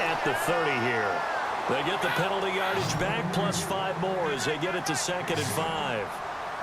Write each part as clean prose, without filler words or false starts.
at the 30 here. They get the penalty yardage back plus 5 more as they get it to 2nd and 5.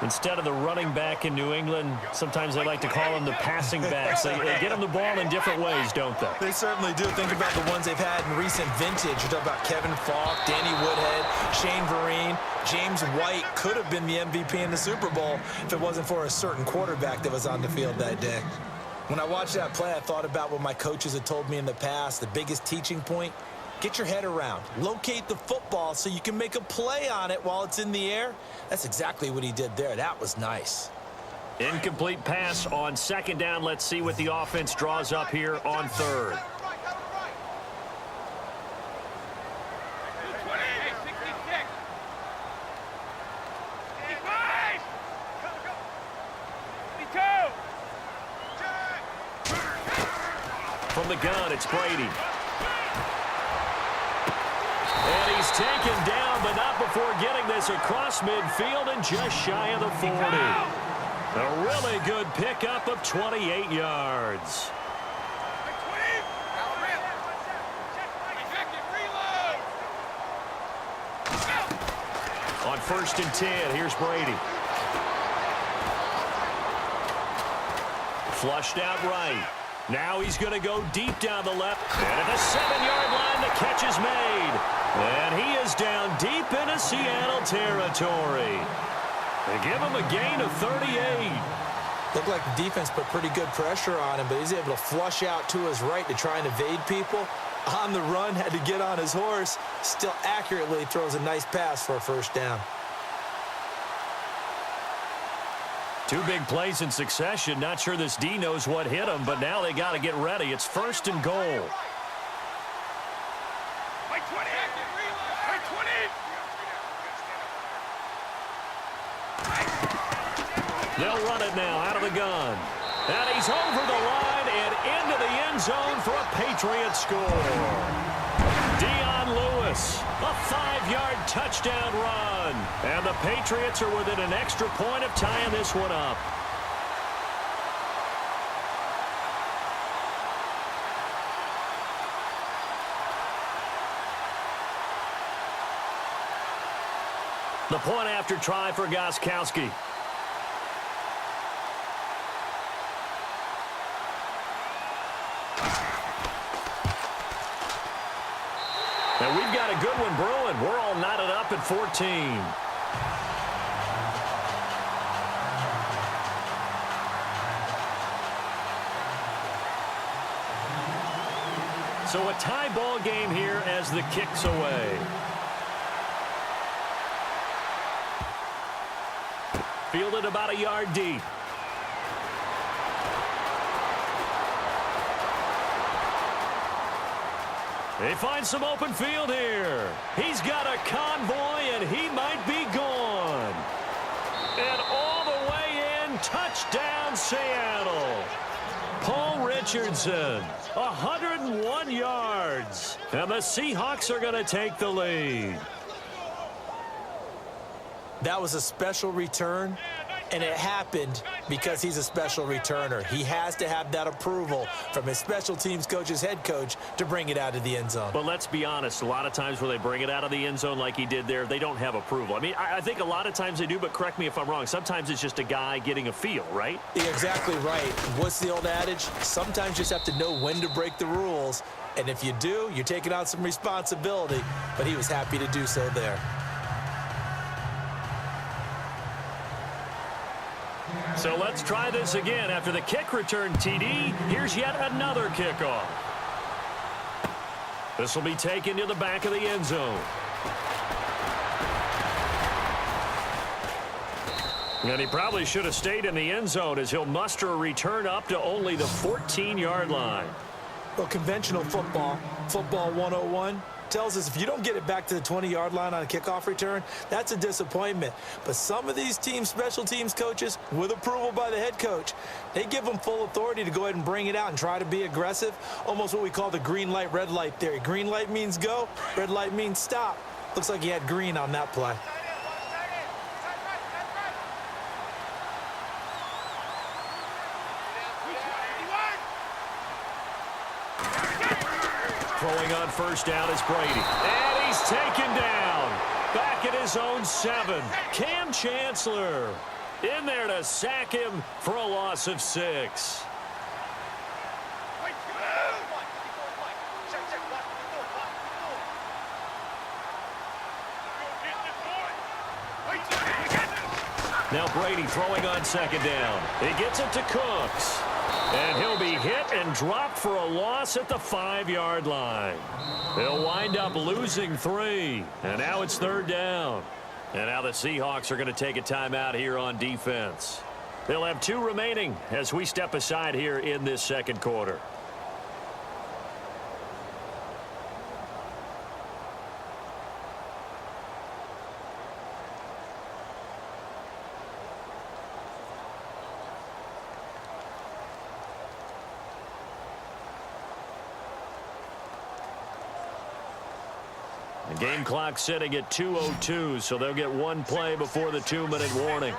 Instead of the running back in New England, sometimes they like to call them the passing backs. They get them the ball in different ways, don't they? They certainly do. Think about the ones they've had in recent vintage. You're talking about Kevin Falk, Danny Woodhead, Shane Vereen. James White could have been the MVP in the Super Bowl if it wasn't for a certain quarterback that was on the field that day. When I watched that play, I thought about what my coaches had told me in the past. The biggest teaching point, get your head around. Locate the football so you can make a play on it while it's in the air. That's exactly what he did there. That was nice. Incomplete pass on 2nd down. Let's see what the offense draws up here on 3rd. From the gun, it's Brady. And he's taken down, but not before getting this across midfield and just shy of the 40. A really good pickup of 28 yards. On 1st and 10, here's Brady. Flushed out right. Now he's going to go deep down the left. And at the 7-yard line, the catch is made. And he is down deep into Seattle territory. They give him a gain of 38. Looked like the defense put pretty good pressure on him, but he's able to flush out to his right to try and evade people. On the run, had to get on his horse. Still accurately throws a nice pass for a 1st down. 2 big plays in succession. Not sure this D knows what hit him, but now they got to get ready. It's 1st and goal. They'll run it now out of the gun. And he's over the line and into the end zone for a Patriot score. Dion Lewis, a 5-yard touchdown run. And the Patriots are within an extra point of tying this one up. The point after try for Gostkowski. And we've got a good one brewing. We're all knotted up at 14. So a tie ball game here as the kick's away. Fielded about a yard deep. They find some open field here. He's got a convoy, and he might be gone. And all the way in, touchdown Seattle. Paul Richardson, 101 yards. And the Seahawks are going to take the lead. That was a special return, and it happened because he's a special returner. He has to have that approval from his special teams coach's head coach to bring it out of the end zone. But let's be honest, a lot of times where they bring it out of the end zone like he did there, they don't have approval. I mean, I think a lot of times they do, but correct me if I'm wrong. Sometimes it's just a guy getting a feel, right? You're exactly right. What's the old adage? Sometimes you just have to know when to break the rules. And if you do, you're taking on some responsibility. But he was happy to do so there. So let's try this again. After the kick return TD, here's yet another kickoff. This will be taken to the back of the end zone. And he probably should have stayed in the end zone as he'll muster a return up to only the 14-yard line. Well, conventional football 101, tells us if you don't get it back to the 20-yard line on a kickoff return, that's a disappointment. But some of these teams, special teams coaches, with approval by the head coach, they give them full authority to go ahead and bring it out and try to be aggressive, almost what we call the green light, red light theory. Green light means go, red light means stop. Looks like he had green on that play. Throwing on first down is Brady. And he's taken down. Back at his own 7. Cam Chancellor in there to sack him for a loss of 6. Now Brady throwing on second down. He gets it to Cooks. And he'll be hit and dropped for a loss at the 5-yard line. They'll wind up losing 3. And now it's third down. And now the Seahawks are going to take a timeout here on defense. They'll have 2 remaining as we step aside here in this second quarter. The game clock sitting at 2:02, so they'll get 1 play before the 2-minute warning.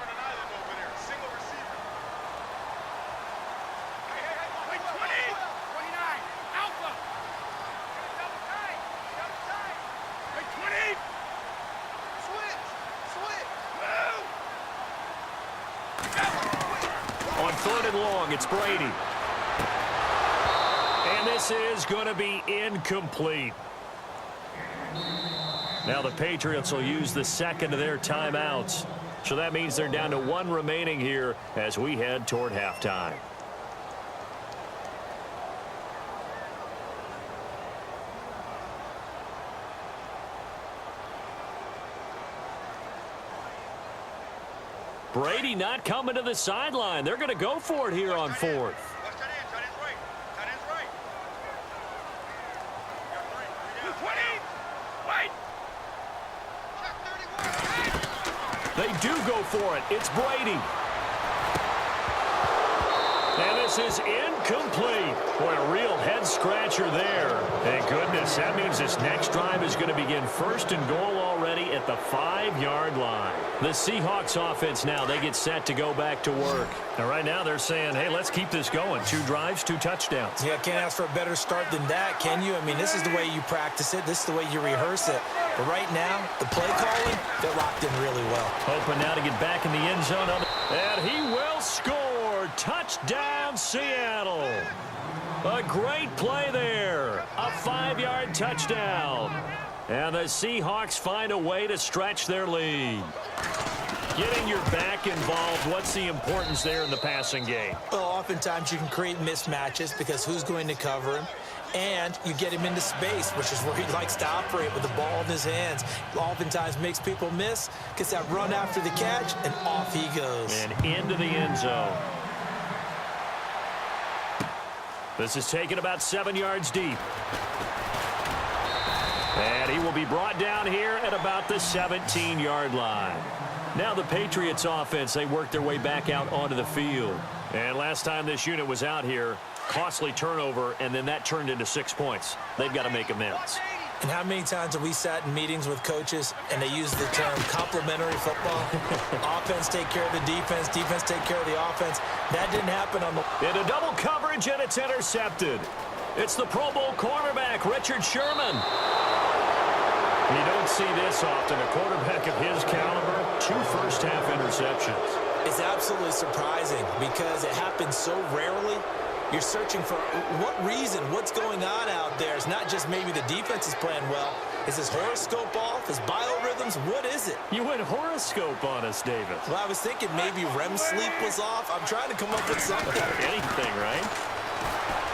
On 3rd and long, it's Brady. And this is going to be incomplete. Now the Patriots will use the second of their timeouts. So that means they're down to 1 remaining here as we head toward halftime. Brady not coming to the sideline. They're going to go for it here on 4th. They do go for it. It's Brady. And this is incomplete. Boy, a real head-scratcher there. Thank goodness. That means this next drive is going to begin 1st and goal already at the 5-yard line. The Seahawks offense now, they get set to go back to work. Now, right now, they're saying, hey, let's keep this going. 2 drives, 2 touchdowns. Yeah, can't ask for a better start than that, can you? I mean, this is the way you practice it. This is the way you rehearse it. But right now, the play calling, they're locked in really well. Hoping now to get back in the end zone. And he will score. Touchdown, Seattle. A great play there. A 5-yard touchdown. And the Seahawks find a way to stretch their lead. Getting your back involved, what's the importance there in the passing game? Well, oftentimes you can create mismatches because who's going to cover him? And you get him into space, which is where he likes to operate with the ball in his hands. Oftentimes makes people miss, gets that run after the catch, and off he goes. And into the end zone. This is taken about 7 yards deep. And he will be brought down here at about the 17-yard line. Now the Patriots offense, they work their way back out onto the field. And last time this unit was out here, costly turnover, and then that turned into 6 points. They've got to make amends. And how many times have we sat in meetings with coaches and they use the term complementary football? Offense take care of the defense, defense take care of the offense. That didn't happen on the... Into double coverage, and it's intercepted. It's the Pro Bowl cornerback, Richard Sherman. You don't see this often. A quarterback of his caliber, 2 first-half interceptions. It's absolutely surprising because it happens so rarely. You're searching for what reason, what's going on out there. It's not just maybe the defense is playing well. Is his horoscope off? His biorhythms? What is it? You went horoscope on us, David. Well, I was thinking maybe REM sleep was off. I'm trying to come up with something. Anything, right?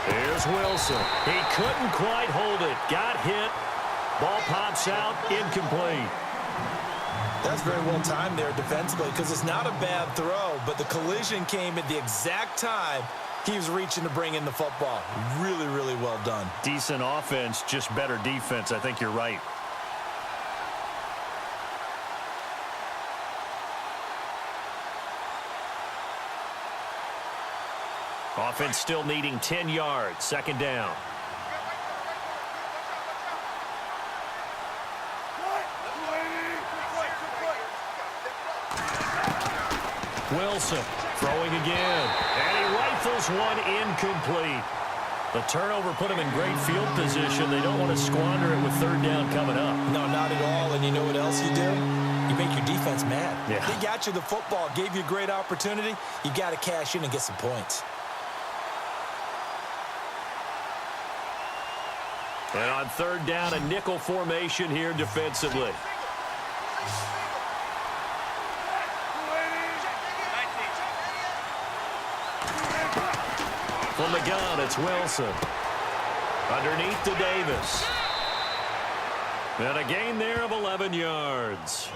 Here's Wilson. He couldn't quite hold it. Got hit. Ball pops out. Incomplete. That's very well timed there defensively because it's not a bad throw, but the collision came at the exact time he was reaching to bring in the football. Really, really well done. Decent offense, just better defense. I think you're right. Offense still needing 10 yards. Second down. Wilson throwing again. And he rifles one incomplete. The turnover put them in great field position. They don't want to squander it with third down coming up. No, not at all. And you know what else you do? You make your defense mad. Yeah. They got you the football, gave you a great opportunity. You got to cash in and get some points. And on third down, a nickel formation here defensively. From the gun, it's Wilson. Underneath to Davis. And a gain there of 11 yards.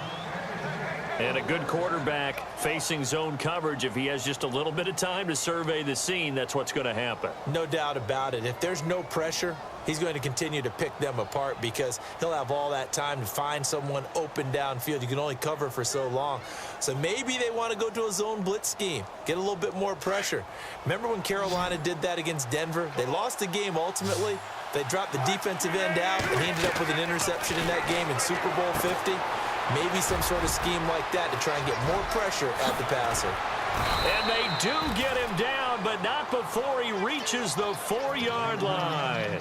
And a good quarterback facing zone coverage. If he has just a little bit of time to survey the scene, that's what's going to happen. No doubt about it. If there's no pressure, he's going to continue to pick them apart because he'll have all that time to find someone open downfield. You can only cover for so long. So maybe they want to go to a zone blitz scheme, get a little bit more pressure. Remember when Carolina did that against Denver? They lost the game ultimately. They dropped the defensive end out and ended up with an interception in that game in Super Bowl 50. Maybe some sort of scheme like that to try and get more pressure at the passer. And they do get him down, but not before he reaches the 4-yard line.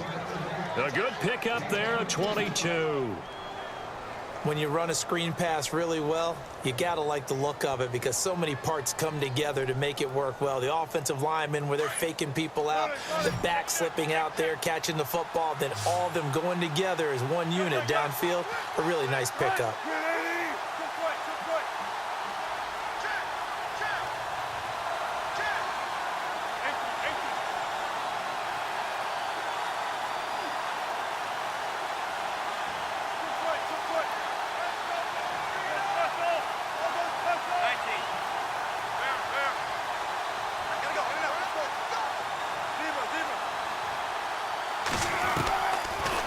A good pickup there at 22. When you run a screen pass really well, you got to like the look of it because so many parts come together to make it work well. The offensive linemen where they're faking people out, the back slipping out there, catching the football, then all of them going together as one unit downfield. A really nice pickup.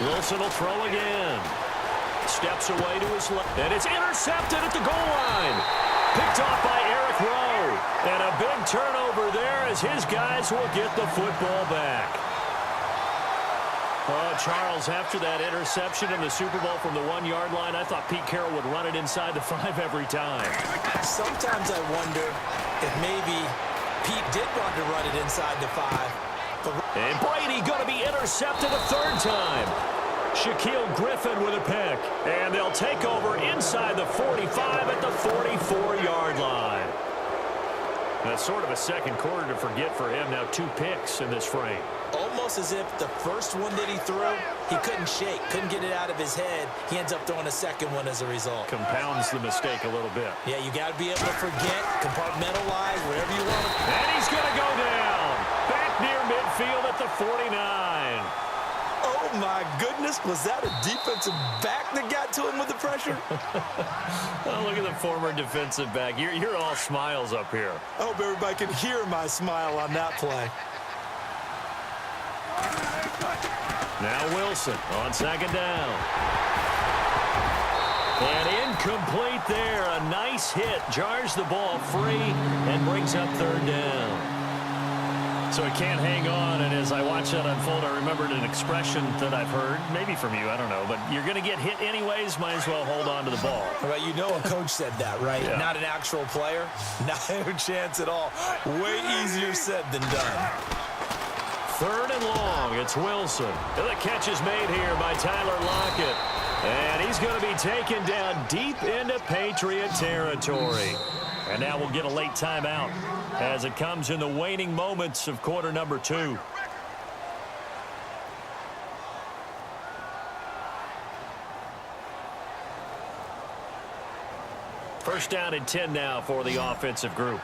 Wilson will throw again. Steps away to his left. And it's intercepted at the goal line. Picked off by Eric Rowe. And a big turnover there as his guys will get the football back. Oh, Charles, after that interception in the Super Bowl from the 1-yard line, I thought Pete Carroll would run it inside the 5 every time. Sometimes I wonder if maybe Pete did want to run it inside the 5. And Brady going to be intercepted a third time. Shaquille Griffin with a pick. And they'll take over inside the 45 at the 44-yard line. That's sort of a second quarter to forget for him. Now 2 picks in this frame. Almost as if the first one that he threw, he couldn't shake, couldn't get it out of his head. He ends up throwing a second one as a result. Compounds the mistake a little bit. Yeah, you got to be able to forget, compartmentalize, whatever you want. And he's going to go down. Back near midfield at the 49. Oh, my goodness. Was that a defensive back that got to him with the pressure? Oh, look at the former defensive back. You're all smiles up here. I hope everybody can hear my smile on that play. Now Wilson on second down. And incomplete there. A nice hit. Jars the ball free and brings up third down. So he can't hang on, and as I watch that unfold, I remembered an expression that I've heard, maybe from you, I don't know, but you're going to get hit anyways, might as well hold on to the ball. Well, you know a coach said that, right? Yeah. Not an actual player. Not a chance at all. Way easier said than done. Third and long, it's Wilson. The catch is made here by Tyler Lockett. And he's going to be taken down deep into Patriot territory. And now we'll get a late timeout as it comes in the waning moments of quarter number 2. First down and 10 now for the offensive group.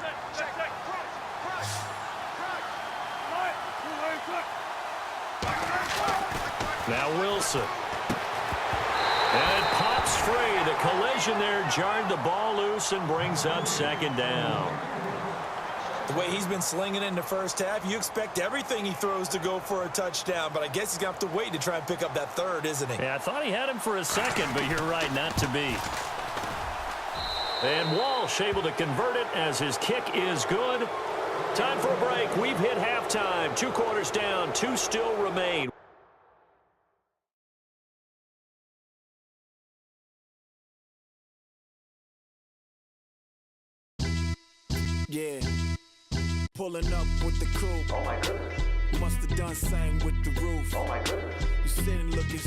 Now Wilson. And it pops free. The collision there jarred the ball loose and brings up second down. The way he's been slinging in the first half, you expect everything he throws to go for a touchdown, but I guess he's going to have to wait to try and pick up that third, isn't he? Yeah, I thought he had him for a second, but you're right, not to be. And Walsh able to convert it as his kick is good. Time for a break. We've hit halftime. 2 quarters down, 2 still remain. Yeah, pulling up with the crew. Oh my goodness. Must have done same with the roof. Oh my goodness. You sitting looking